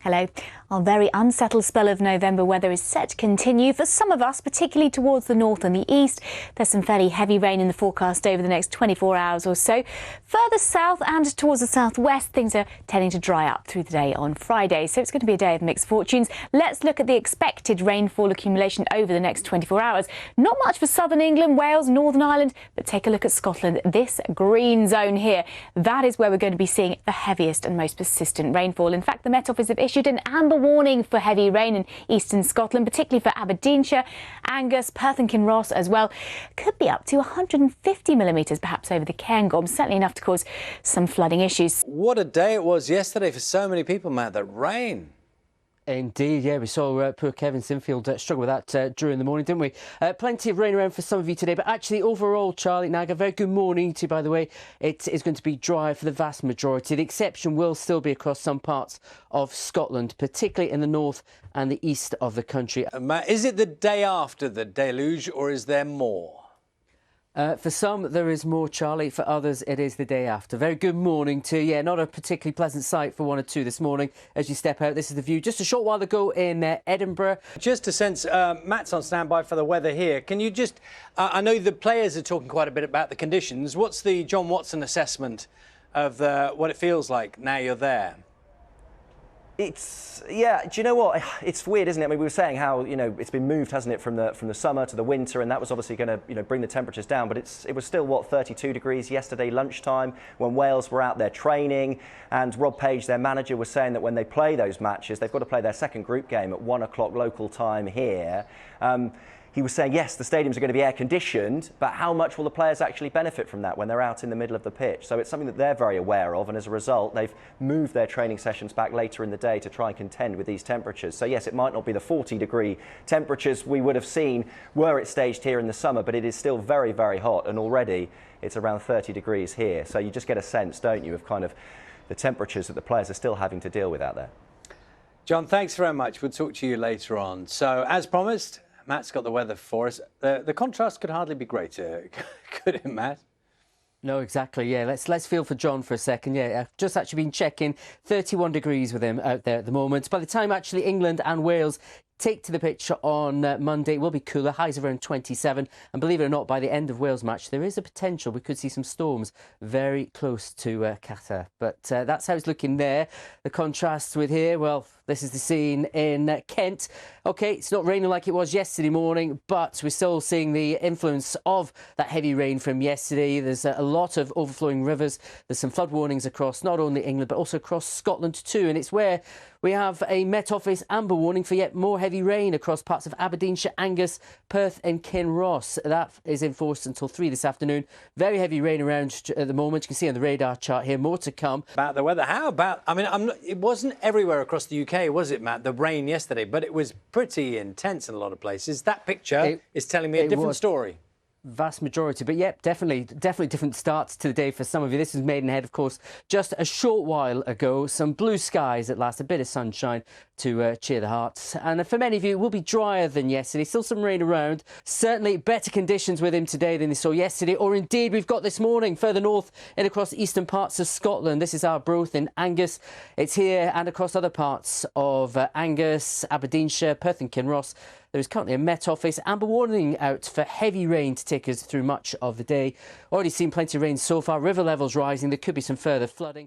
Hello. Our very unsettled spell of November weather is set to continue for some of us, particularly towards the north and the east. There's some fairly heavy rain in the forecast over the next 24 hours or so. Further south and towards the southwest, things are tending to dry up through the day on Friday, so it's going to be a day of mixed fortunes. Let's look at the expected rainfall accumulation over the next 24 hours. Not much for southern England, Wales, Northern Ireland, but take a look at Scotland. This green zone here, that is where we're going to be seeing the heaviest and most persistent rainfall. In fact, the Met Office have issued an amber warning for heavy rain in eastern Scotland, particularly for Aberdeenshire, Angus, Perth and Kinross as well. Could be up to 150 millimetres perhaps over the Cairngorm, certainly enough to cause some flooding issues. What a day it was yesterday for so many people, Matt, that rain. Indeed, yeah, we saw poor Kevin Sinfield struggle with that during the morning, didn't we? Plenty of rain around for some of you today, but actually overall, Charlie, Naga, very good morning to you, by the way. It is going to be dry for the vast majority. The exception will still be across some parts of Scotland, particularly in the north and the east of the country. Matt, is it the day after the deluge or is there more? For some, there is more, Charlie. For others, it is the day after. Very good morning to you. Yeah, not a particularly pleasant sight for one or two this morning as you step out. This is the view just a short while ago in Edinburgh. Just a sense, Matt's on standby for the weather here. Can you just, I know the players are talking quite a bit about the conditions. What's the John Watson assessment of what it feels like now you're there? Yeah, do you know what? It's weird, isn't it? I mean, we were saying how, it's been moved, hasn't it, from the summer to the winter, and that was obviously going to, bring the temperatures down. But it was still, what, 32 degrees yesterday lunchtime when Wales were out there training. And Rob Page, their manager, was saying that when they play those matches, they've got to play their second group game at 1 o'clock local time here. He was saying, yes, the stadiums are going to be air-conditioned, but how much will the players actually benefit from that when they're out in the middle of the pitch? So it's something that they're very aware of, and as a result, they've moved their training sessions back later in the day to try and contend with these temperatures. So yes, it might not be the 40-degree temperatures we would have seen were it staged here in the summer, but it is still very, very hot, and already it's around 30 degrees here. So you just get a sense, don't you, of kind of the temperatures that the players are still having to deal with out there. John, thanks very much. We'll talk to you later on. So, as promised, Matt's got the weather for us. The contrast could hardly be greater, could it, Matt? No, exactly, yeah. Let's feel for John for a second. Yeah, I've just actually been checking 31 degrees with him out there at the moment. By the time actually England and Wales take to the pitch on Monday, it will be cooler, highs of around 27. And believe it or not, by the end of Wales match, there is a potential we could see some storms very close to Qatar. But that's how it's looking there. The contrast with here, well, this is the scene in Kent. OK, it's not raining like it was yesterday morning, but we're still seeing the influence of that heavy rain from yesterday. There's a lot of overflowing rivers. There's some flood warnings across not only England, but also across Scotland too. And it's where we have a Met Office amber warning for yet more heavy rain across parts of Aberdeenshire, Angus, Perth and Kinross. That is in force until 3 this afternoon. Very heavy rain around at the moment. You can see on the radar chart here, more to come. About the weather, how about, I mean, it wasn't everywhere across the UK, was it, Matt, the rain yesterday, but it was pretty intense in a lot of places. That picture is telling me a different story. Vast majority, but yep, definitely different starts to the day for some of you. This is Maidenhead, of course, just a short while ago. Some blue skies at last, a bit of sunshine to cheer the hearts. And for many of you, it will be drier than yesterday. Still some rain around. Certainly better conditions with him today than they saw yesterday, or indeed we've got this morning further north and across the eastern parts of Scotland. This is our Arbroath in Angus. It's here and across other parts of Angus, Aberdeenshire, Perth and Kinross. There is currently a Met Office amber warning out for heavy rain to take us through much of the day. Already seen plenty of rain so far. River levels rising. There could be some further flooding.